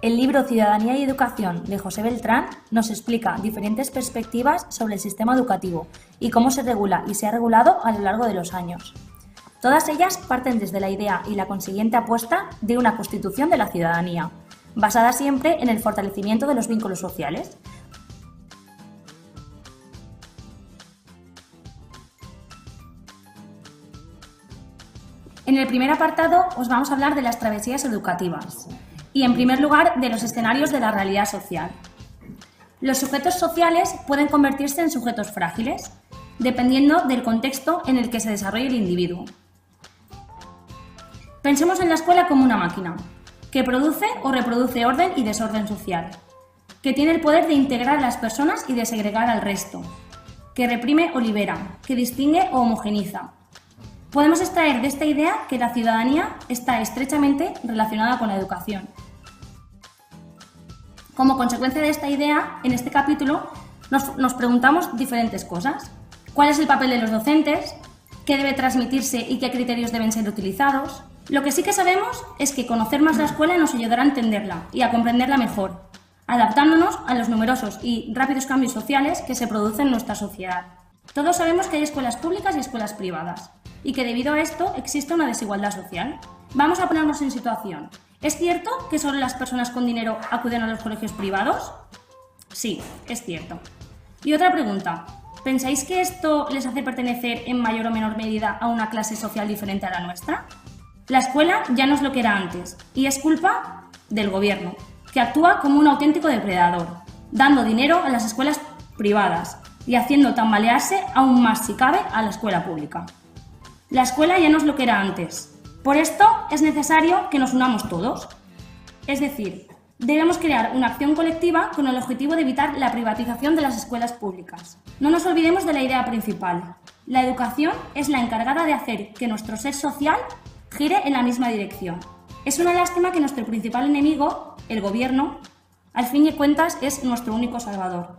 El libro Ciudadanía y Educación de José Beltrán nos explica diferentes perspectivas sobre el sistema educativo y cómo se regula y se ha regulado a lo largo de los años. Todas ellas parten desde la idea y la consiguiente apuesta de una constitución de la ciudadanía, basada siempre en el fortalecimiento de los vínculos sociales. En el primer apartado os vamos a hablar de las travesías educativas y, en primer lugar, de los escenarios de la realidad social. Los sujetos sociales pueden convertirse en sujetos frágiles, dependiendo del contexto en el que se desarrolle el individuo. Pensemos en la escuela como una máquina, que produce o reproduce orden y desorden social, que tiene el poder de integrar a las personas y de segregar al resto, que reprime o libera, que distingue o homogeniza. Podemos extraer de esta idea que la ciudadanía está estrechamente relacionada con la educación. Como consecuencia de esta idea, en este capítulo nos preguntamos diferentes cosas. ¿Cuál es el papel de los docentes? ¿Qué debe transmitirse y qué criterios deben ser utilizados? Lo que sí que sabemos es que conocer más la escuela nos ayudará a entenderla y a comprenderla mejor, adaptándonos a los numerosos y rápidos cambios sociales que se producen en nuestra sociedad. Todos sabemos que hay escuelas públicas y escuelas privadas, y que debido a esto existe una desigualdad social. Vamos a ponernos en situación. ¿Es cierto que solo las personas con dinero acuden a los colegios privados? Sí, es cierto. Y otra pregunta. ¿Pensáis que esto les hace pertenecer en mayor o menor medida a una clase social diferente a la nuestra? La escuela ya no es lo que era antes, y es culpa del gobierno, que actúa como un auténtico depredador, dando dinero a las escuelas privadas y haciendo tambalearse aún más, si cabe, a la escuela pública. La escuela ya no es lo que era antes. Por esto es necesario que nos unamos todos. Es decir, debemos crear una acción colectiva con el objetivo de evitar la privatización de las escuelas públicas. No nos olvidemos de la idea principal. La educación es la encargada de hacer que nuestro ser social gire en la misma dirección. Es una lástima que nuestro principal enemigo, el gobierno, al fin de cuentas es nuestro único salvador.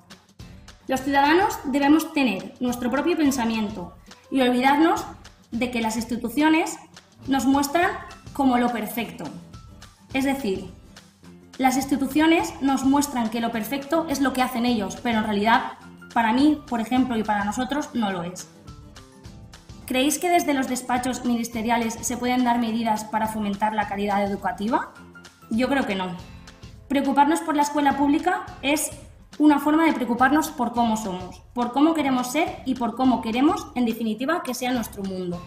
Los ciudadanos debemos tener nuestro propio pensamiento y olvidarnos de que las instituciones nos muestran como lo perfecto. Es decir, las instituciones nos muestran que lo perfecto es lo que hacen ellos, pero en realidad, para mí, por ejemplo, y para nosotros, no lo es. ¿Creéis que desde los despachos ministeriales se pueden dar medidas para fomentar la calidad educativa? Yo creo que no. Preocuparnos por la escuela pública es una forma de preocuparnos por cómo somos, por cómo queremos ser y por cómo queremos, en definitiva, que sea nuestro mundo.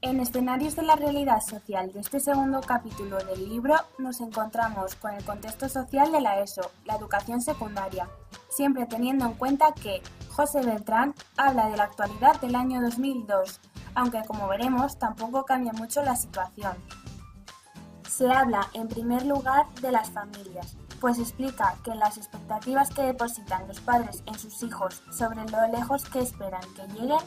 En escenarios de la realidad social de este segundo capítulo del libro nos encontramos con el contexto social de la ESO, la educación secundaria, siempre teniendo en cuenta que José Beltrán habla de la actualidad del año 2002, aunque como veremos tampoco cambia mucho la situación. Se habla en primer lugar de las familias, pues explica que las expectativas que depositan los padres en sus hijos sobre lo lejos que esperan que lleguen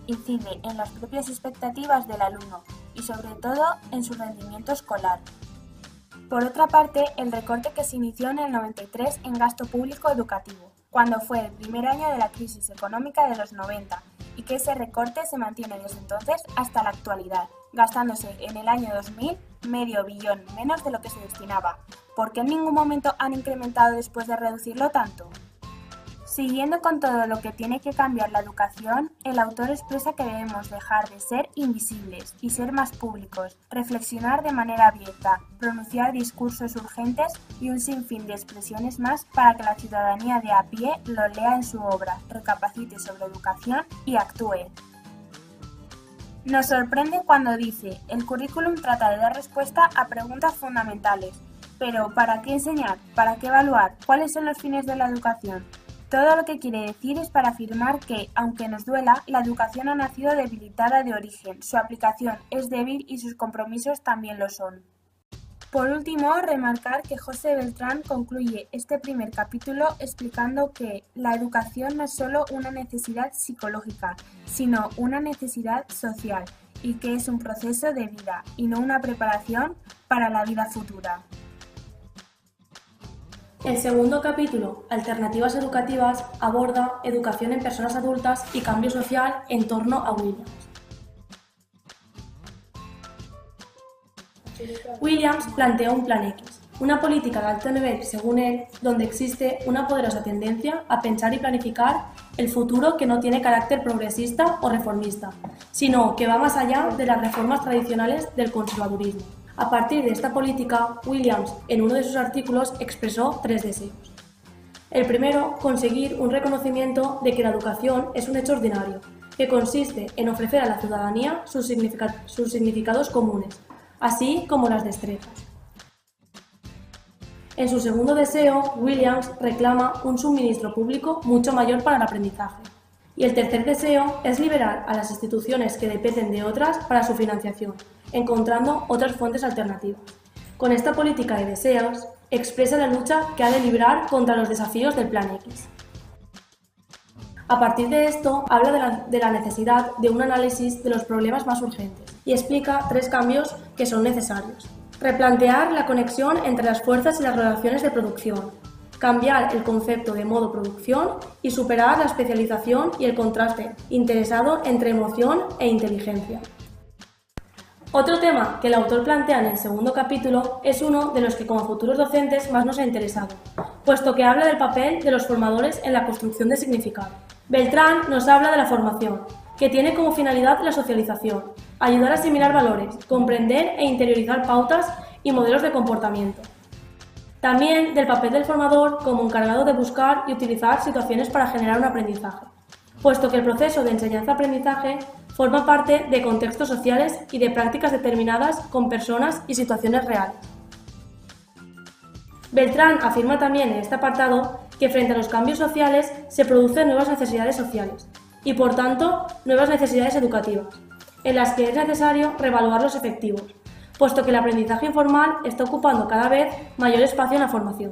incide en las propias expectativas del alumno y sobre todo en su rendimiento escolar. Por otra parte, el recorte que se inició en el 93 en gasto público educativo, cuando fue el primer año de la crisis económica de los 90, y que ese recorte se mantiene desde entonces hasta la actualidad, gastándose en el año 2000 medio billón menos de lo que se destinaba. ¿Por qué en ningún momento han incrementado después de reducirlo tanto? Siguiendo con todo lo que tiene que cambiar la educación, el autor expresa que debemos dejar de ser invisibles y ser más públicos, reflexionar de manera abierta, pronunciar discursos urgentes y un sinfín de expresiones más para que la ciudadanía de a pie lo lea en su obra, recapacite sobre educación y actúe. Nos sorprende cuando dice: el currículum trata de dar respuesta a preguntas fundamentales, pero ¿para qué enseñar? ¿Para qué evaluar? ¿Cuáles son los fines de la educación? Todo lo que quiere decir es para afirmar que, aunque nos duela, la educación ha nacido debilitada de origen, su aplicación es débil y sus compromisos también lo son. Por último, remarcar que José Beltrán concluye este primer capítulo explicando que la educación no es solo una necesidad psicológica, sino una necesidad social, y que es un proceso de vida y no una preparación para la vida futura. El segundo capítulo, Alternativas educativas, aborda educación en personas adultas y cambio social en torno a Williams. Williams planteó un plan X, Una política de alto nivel, según él, donde existe una poderosa tendencia a pensar y planificar el futuro que no tiene carácter progresista o reformista, sino que va más allá de las reformas tradicionales del conservadurismo. A partir de esta política, Williams, en uno de sus artículos, expresó 3 deseos. El primero, conseguir un reconocimiento de que la educación es un hecho ordinario, que consiste en ofrecer a la ciudadanía sus significados comunes, así como las destrezas. En su segundo deseo, Williams reclama un suministro público mucho mayor para el aprendizaje. Y el tercer deseo es liberar a las instituciones que dependen de otras para su financiación, encontrando otras fuentes alternativas. Con esta política de deseos, expresa la lucha que ha de librar contra los desafíos del Plan X. A partir de esto, habla de la necesidad de un análisis de los problemas más urgentes y explica 3 cambios que son necesarios. Replantear la conexión entre las fuerzas y las relaciones de producción, cambiar el concepto de modo producción y superar la especialización y el contraste interesado entre emoción e inteligencia. Otro tema que el autor plantea en el segundo capítulo es uno de los que como futuros docentes más nos ha interesado, puesto que habla del papel de los formadores en la construcción de significado. Beltrán nos habla de la formación, que tiene como finalidad la socialización, ayudar a asimilar valores, comprender e interiorizar pautas y modelos de comportamiento. También del papel del formador como encargado de buscar y utilizar situaciones para generar un aprendizaje, puesto que el proceso de enseñanza-aprendizaje forma parte de contextos sociales y de prácticas determinadas con personas y situaciones reales. Beltrán afirma también en este apartado que frente a los cambios sociales se producen nuevas necesidades sociales y, por tanto, nuevas necesidades educativas, en las que es necesario reevaluar los efectivos, puesto que el aprendizaje informal está ocupando cada vez mayor espacio en la formación.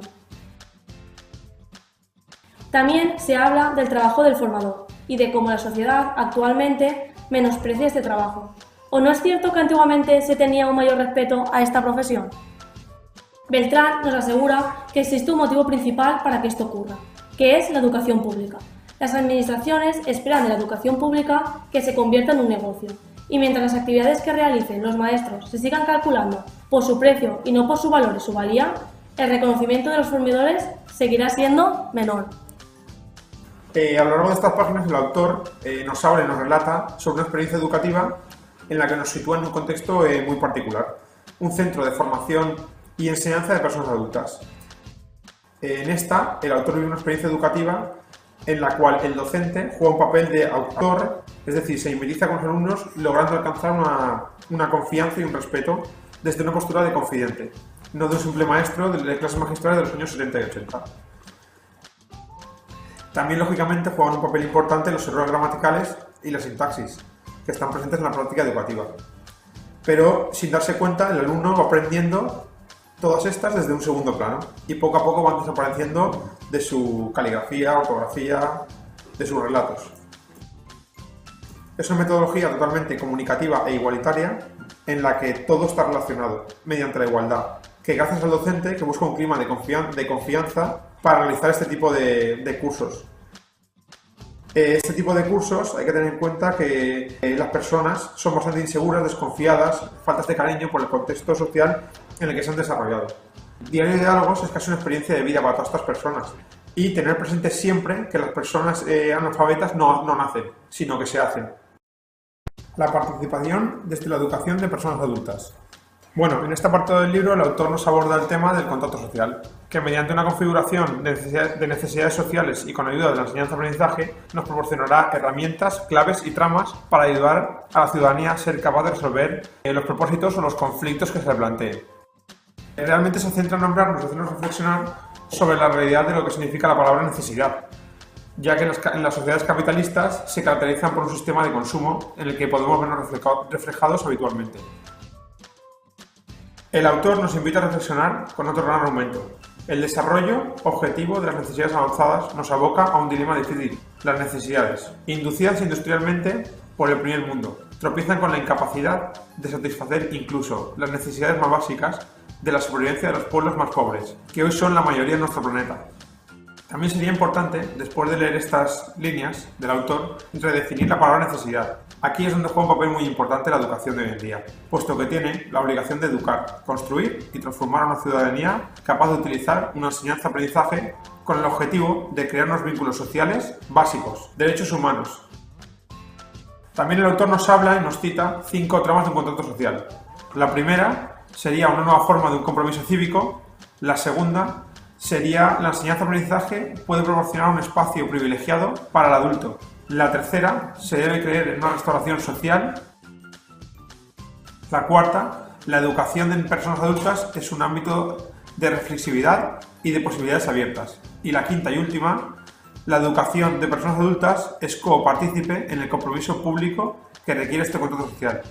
También se habla del trabajo del formador y de cómo la sociedad actualmente menosprecia este trabajo. ¿O no es cierto que antiguamente se tenía un mayor respeto a esta profesión? Beltrán nos asegura que existe un motivo principal para que esto ocurra, que es la educación pública. Las administraciones esperan de la educación pública que se convierta en un negocio, y mientras las actividades que realicen los maestros se sigan calculando por su precio y no por su valor y su valía, el reconocimiento de los formadores seguirá siendo menor. A lo largo de estas páginas el autor nos habla y nos relata sobre una experiencia educativa en la que nos sitúa en un contexto muy particular, un centro de formación y enseñanza de personas adultas. En esta, el autor vive una experiencia educativa en la cual el docente juega un papel de autor, es decir, se mimetiza con los alumnos logrando alcanzar una confianza y un respeto desde una postura de confidente, no de un simple maestro de clases magistrales de los años 70 y 80. También, lógicamente, juegan un papel importante los errores gramaticales y la sintaxis, que están presentes en la práctica educativa. Pero, sin darse cuenta, el alumno va aprendiendo todas estas desde un segundo plano y poco a poco van desapareciendo de su caligrafía, ortografía, de sus relatos. Es una metodología totalmente comunicativa e igualitaria en la que todo está relacionado mediante la igualdad, que gracias al docente que busca un clima de confianza para realizar este tipo de cursos. Este tipo de cursos hay que tener en cuenta que las personas son bastante inseguras, desconfiadas, faltas de cariño por el contexto social en el que se han desarrollado. Diario de Diálogos es casi una experiencia de vida para todas estas personas y tener presente siempre que las personas analfabetas no nacen, sino que se hacen. La participación desde la educación de personas adultas. Bueno, en esta parte del libro el autor nos aborda el tema del contacto social, que mediante una configuración de necesidades sociales y con ayuda de la enseñanza-aprendizaje nos proporcionará herramientas, claves y tramas para ayudar a la ciudadanía a ser capaz de resolver los propósitos o los conflictos que se le planteen. Realmente se centra en nombrarnos y hacernos reflexionar sobre la realidad de lo que significa la palabra necesidad, ya que en las sociedades capitalistas se caracterizan por un sistema de consumo en el que podemos vernos reflejados habitualmente. El autor nos invita a reflexionar con otro gran argumento. El desarrollo objetivo de las necesidades avanzadas nos aboca a un dilema difícil. Las necesidades, inducidas industrialmente por el primer mundo, tropiezan con la incapacidad de satisfacer incluso las necesidades más básicas de la supervivencia de los pueblos más pobres, que hoy son la mayoría de nuestro planeta. También sería importante, después de leer estas líneas del autor, redefinir la palabra necesidad. Aquí es donde juega un papel muy importante la educación de hoy en día, puesto que tiene la obligación de educar, construir y transformar a una ciudadanía capaz de utilizar una enseñanza-aprendizaje con el objetivo de crear unos vínculos sociales básicos, derechos humanos. También el autor nos habla y nos cita 5 tramas de un contrato social. La primera sería una nueva forma de un compromiso cívico. La segunda sería la enseñanza-aprendizaje puede proporcionar un espacio privilegiado para el adulto. La tercera, se debe creer en una restauración social. La cuarta, la educación en personas adultas es un ámbito de reflexividad y de posibilidades abiertas. Y la quinta y última, la educación de personas adultas es copartícipe en el compromiso público que requiere este contrato social.